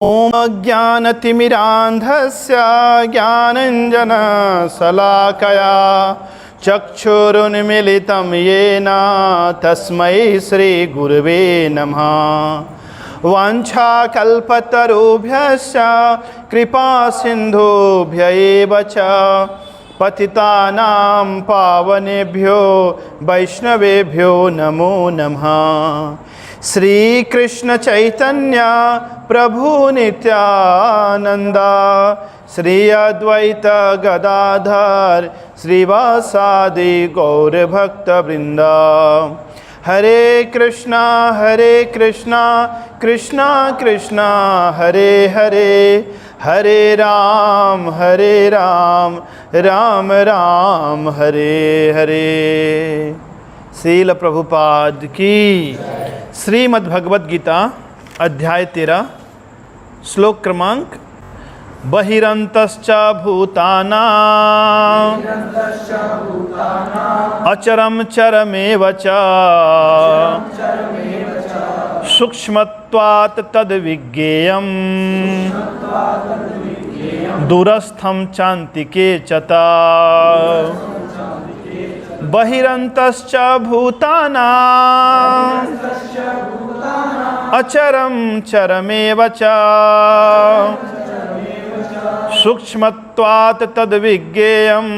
ॐ अज्ञानतिमिरान्धस्य ज्ञानञ्जनशलाकया चक्षुरुन्मीलितं येन तस्मै श्रीगुरवे नमः। वाञ्छाकल्पतरुभ्यश्च कृपासिन्धुभ्य एव च पतितानां पावनेभ्यो वैष्णवेभ्यो नमो नमः। श्री कृष्ण चैतन्य प्रभु नित्यानंद श्री अद्वैत गदाधर श्रीवासादि गौर भक्त वृंद। हरे कृष्णा कृष्णा कृष्णा हरे हरे, हरे राम राम राम हरे हरे। श्रील प्रभुपाद की। श्रीमद् भगवद गीता अध्याय 13 श्लोक क्रमांक बहिरंतश्च भूतानां अचरम चरमेव च सूक्ष्मत्वात् तद्विज्ञेयम् दूरस्थं चान्तिके चता। बहिरंतश्च भूतानां अचरम चरमेव च सूक्ष्मत्वात् तद्विज्ञेयम्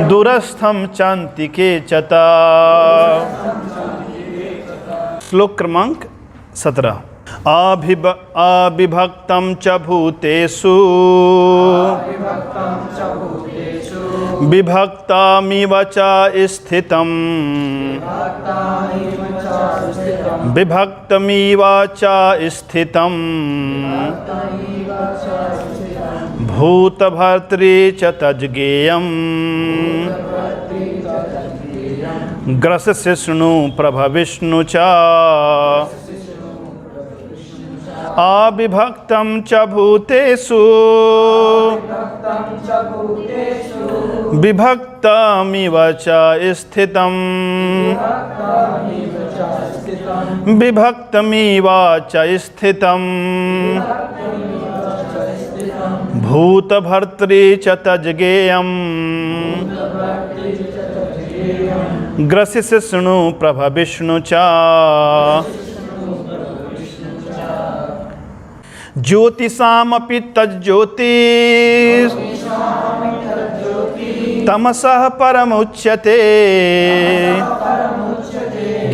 दूरस्थं चान्तिके चता। श्लोक क्रमांक 17। अविभक्तं च भूतेषु विभक्तमिव च स्थितं विभक्तमिव च स्थितं भूतभर्तृ च तज्ज्ञेयम् ग्रसस्य शृणु प्रभविष्णु च। अविभक्तं च भूतेषु विभक्तमिव च स्थितं विभक्तमिव च स्थितं भूतभर्तृ च तज्ज्ञेयम् ग्रसस्य शृणु प्रभविष्णु च। ज्योतिषामपि तज्ज्योतिः तमसः परमुच्यते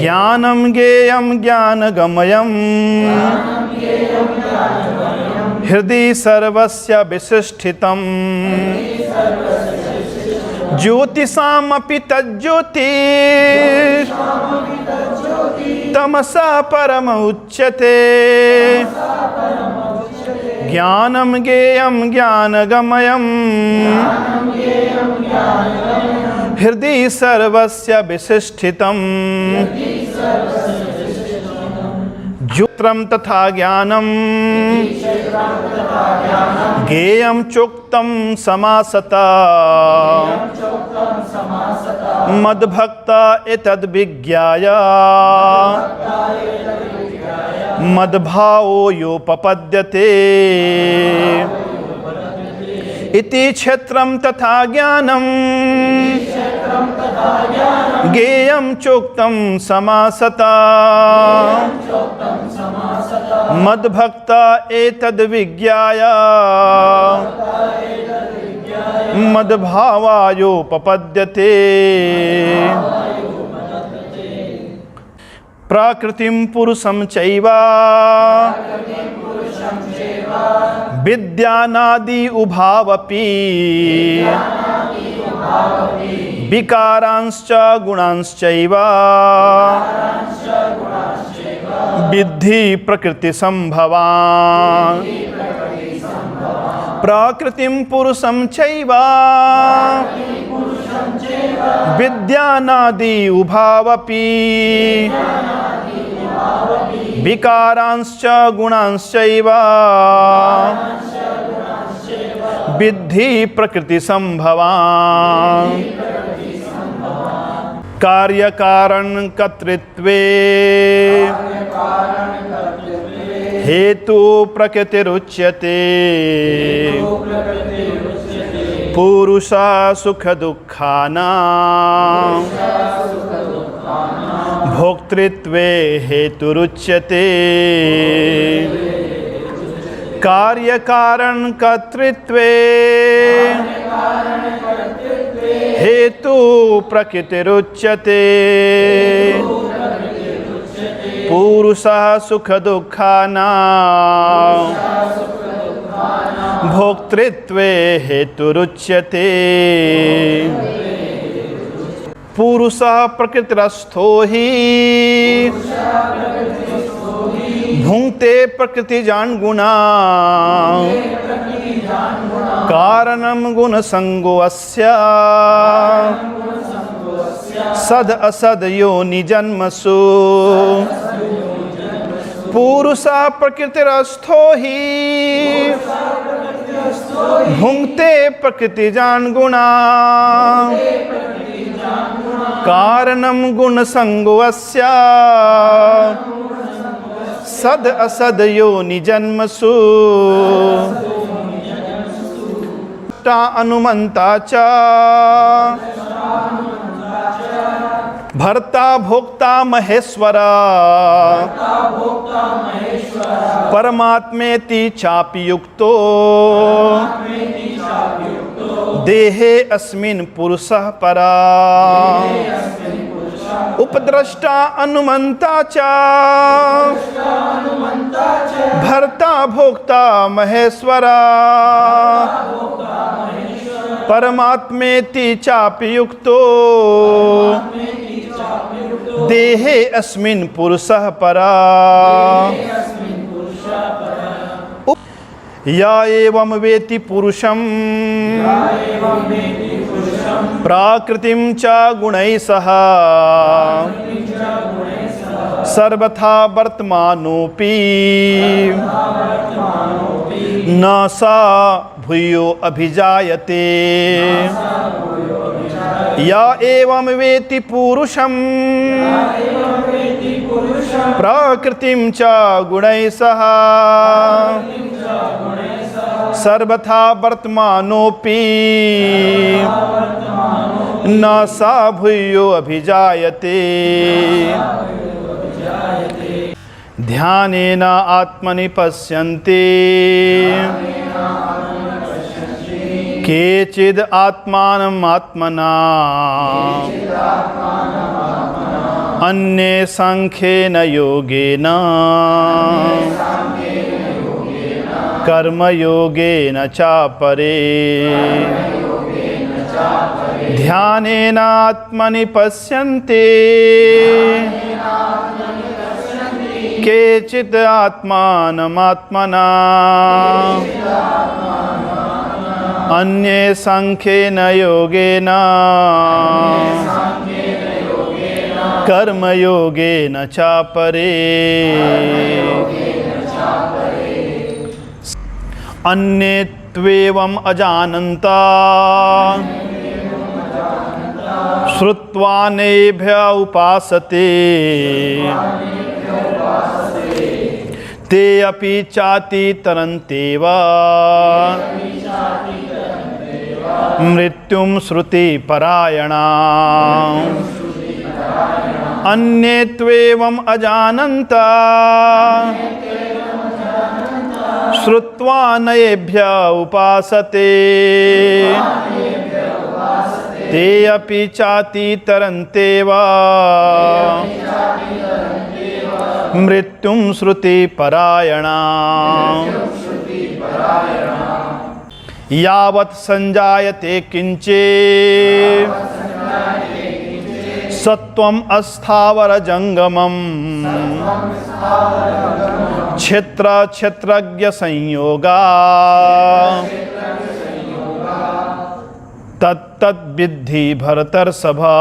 ज्ञानं ज्ञेयं ज्ञानगमयम् हृदि सर्वस्य विशिष्टितम्। ज्योतिषामपि तज्ज्योतिः तमसा परमुच्यते ज्ञानं ज्ञेयं ज्ञानगमयम् हृदि सर्वस्य विशिष्टितम्। ज्योतिषं तथा ज्ञानं ज्ञेयं चोक्तं समासता मद्भक्ता एतद्विज्ञाय मद्भावो योपपद्यते। इति क्षेत्रं तथा ज्ञानं ज्ञेयं चोक्तं समासता मद्भक्ता एतद्विज्ञाय मद्भावायोपपद्यते। प्रकृतिं पुरुषं चैव विद्यानादि उभावपि विकारांश्च गुणांश्चैव विद्धि प्रकृतिसंभवान्। प्रकृतिं पुरुषं चैव विद्यानादि उभावपि विकारांश्च गुणांश्चैव विद्धि प्रकृतिसंभवान्। कार्यकारण कर्तृत्वे हेतु प्रकृतिरुच्यते पुरुषा सुख दुःखानां भोक्तृत्वे हेतुरुच्यते कार्य कारण कर्तृत्वे हेतु प्रकृतिरुच्यते पुरुषः सुख दुःखानां भोक्तृत्वे हेतुरुच्यते पुरुषः प्रकृतिरस्थो हि भुङ्क्ते प्रकृतिजान् गुणान् कारणं गुणसङ्गोऽस्य सद असद योनि जन्मसु पुरुषः प्रकृतिरस्थो हि भुङ्क्ते प्रकृतिजान् गुणान् कारणं गुणसङ्गोऽस्य सद असद योनि जन्मसु ता अनुमन्ता च भर्ता भोक्ता महेश्वरा परमात्मेति चापि युक्तो देहे अस्मिन् पुरुषः परा उपद्रष्टा अनुमन्ता च भर्ता भोक्ता महेश्वरा परमात्मेति चापि युक्तो देहे अस्मिन् पुरुषः परा या एवं वेति पुरुषं प्राकृतिं च गुणैः सह सर्वथा वर्तमानोऽपि न सा भूयो अभिजायते या एवं वेति पुरुषं प्रकृतिं च गुणैः सह सर्वथा वर्तमानोऽपि न सा भूयो अभिजायते ध्यानेन आत्मनि पश्यन्ति केचिद् आत्मानम् आत्मना अन्ये सांख्येन योगेन कर्मयोगेन चापरे ध्यानेन आत्मनि पश्यन्ति केचित् आत्मानम् आत्मना अन्ये सांख्येन योगेन कर्मयोगेन चापरे अन्ये त्वेवम् अजानन्ता श्रुत्वा नेभ्य उपासते ते अपि चाति तरन्तेव मृत्युं श्रुतिपरायणा अन्ये त्वेवम् अजानन्ता श्रुत्वा नयेभ्य उपासते ते अपि चाति तरन्तेव मृत्युं श्रुतिपरायणा यावत् संजायते किंचित् सत्वम् अस्थावरजंगमम् क्षेत्र क्षेत्रज्ञ संयोगा तत्तद्विद्धि भरतर्षभा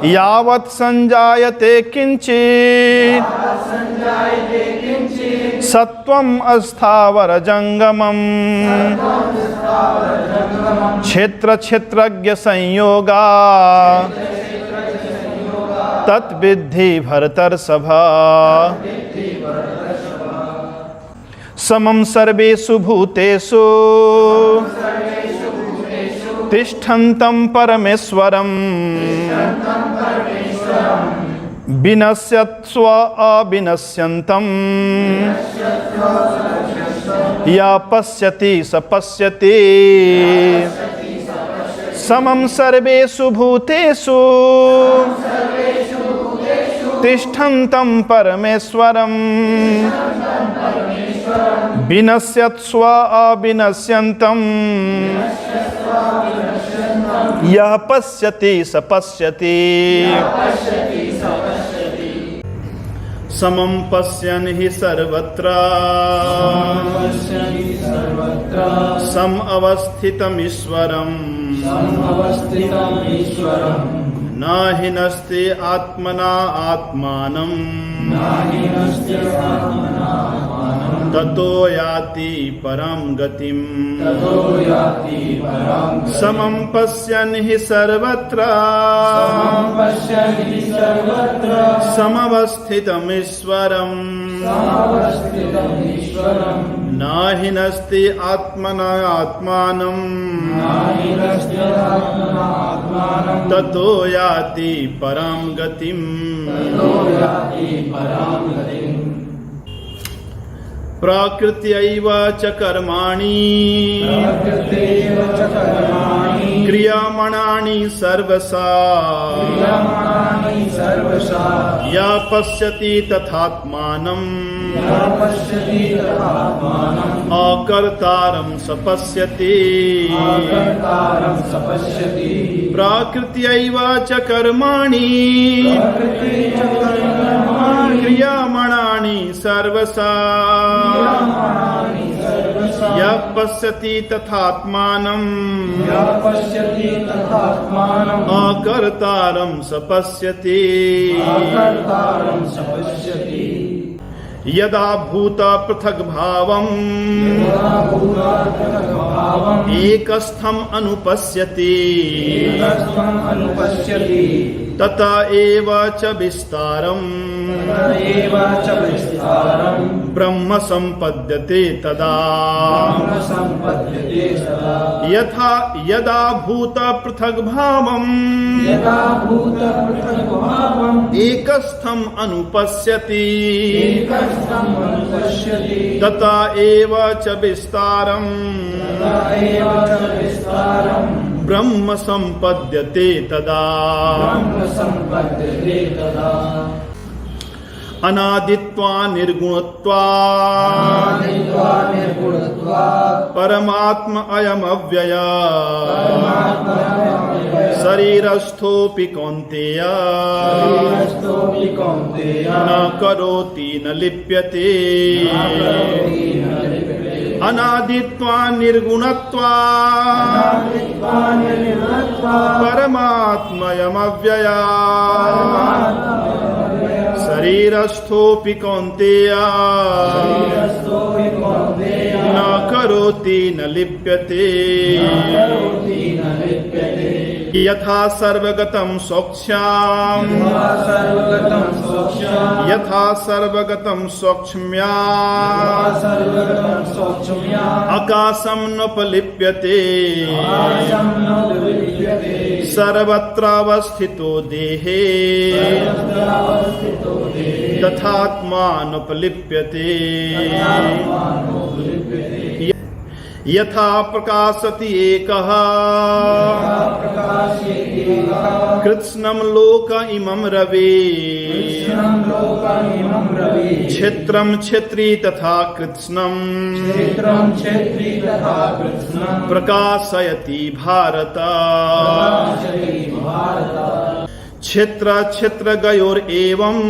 यावत् संजायते किंचित् सत्वम् अस्थावरजंगमम् क्षेत्र क्षेत्रज्ञ संयोगा तत्विद्धि भरतर्षभा समं सर्वेषु भूतेषु तिष्ठन्तं परमेश्वरं विनश्यत्स्व अविनश्यन्तं या पश्यति स पश्यति समं सर्वेषु भूतेषु तिष्ठन्तं परमेश्वरं विनश्यत्स्व अविनश्यन्तं यः पश्यति स पश्यति समं पश्यन् हि सर्वत्र सम अवस्थितमीश्वरम् न हि नस्ति आत्मना आत्मानं ततो याति परं गतिम् समं पश्यन् हि सर्वत्र समवस्थितमीश्वरम् न हि नस्ति आत्मना आत्मानं ततो याति परं गतिम् प्रकृत्यैव च कर्माणि क्रियमाणानि सर्वशः या पश्यति तथात्मानम् अकर्तारं स पश्यति प्रकृत्यैव च कर्माणि क्रियमाणानि सर्वशः यः पश्यति तथात्मानम् अकर्तारं स पश्यति यदा भूत पृथक् भावम् एकस्थम् अनुपश्यति तथा एव च विस्तारम् ब्रह्म सम्पद्यते तदा यथा यदा भूत पृथक् भावम् एकस्थम् अनुपश्यति तथा एव च विस्तारम् ब्रह्म सम्पद्यते तदा अनादित्वा निर्गुणत्वा परमात्मा अयम् अव्यय शरीरस्थोऽपि कौन्तेय न करोति न लिप्यते अनादित्वा निर्गुणत्वा परमात्मयम् अव्यय शरीरस्थोऽपि कौन्तेय न करोति न लिप्यते यथा सर्वगतं सौक्ष्म्याम् यथा सर्वगतं सौक्ष्म्याम् आकाशं नोपलिप्यते सर्वत्रावस्थितो देहे तथात्मानुपलिप्यते यथा प्रकाशति एकः कृत्स्नं लोक इमं रविः क्षेत्रं क्षेत्री तथा कृत्स्नं प्रकाशयति भारत क्षेत्र क्षेत्र गयोरेवम्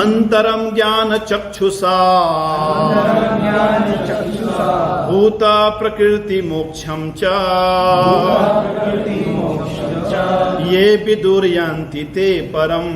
अंतरं ज्ञान चक्षुषा भूत प्रकृति मोक्षं च ये विदुर्यान्ति ते परम्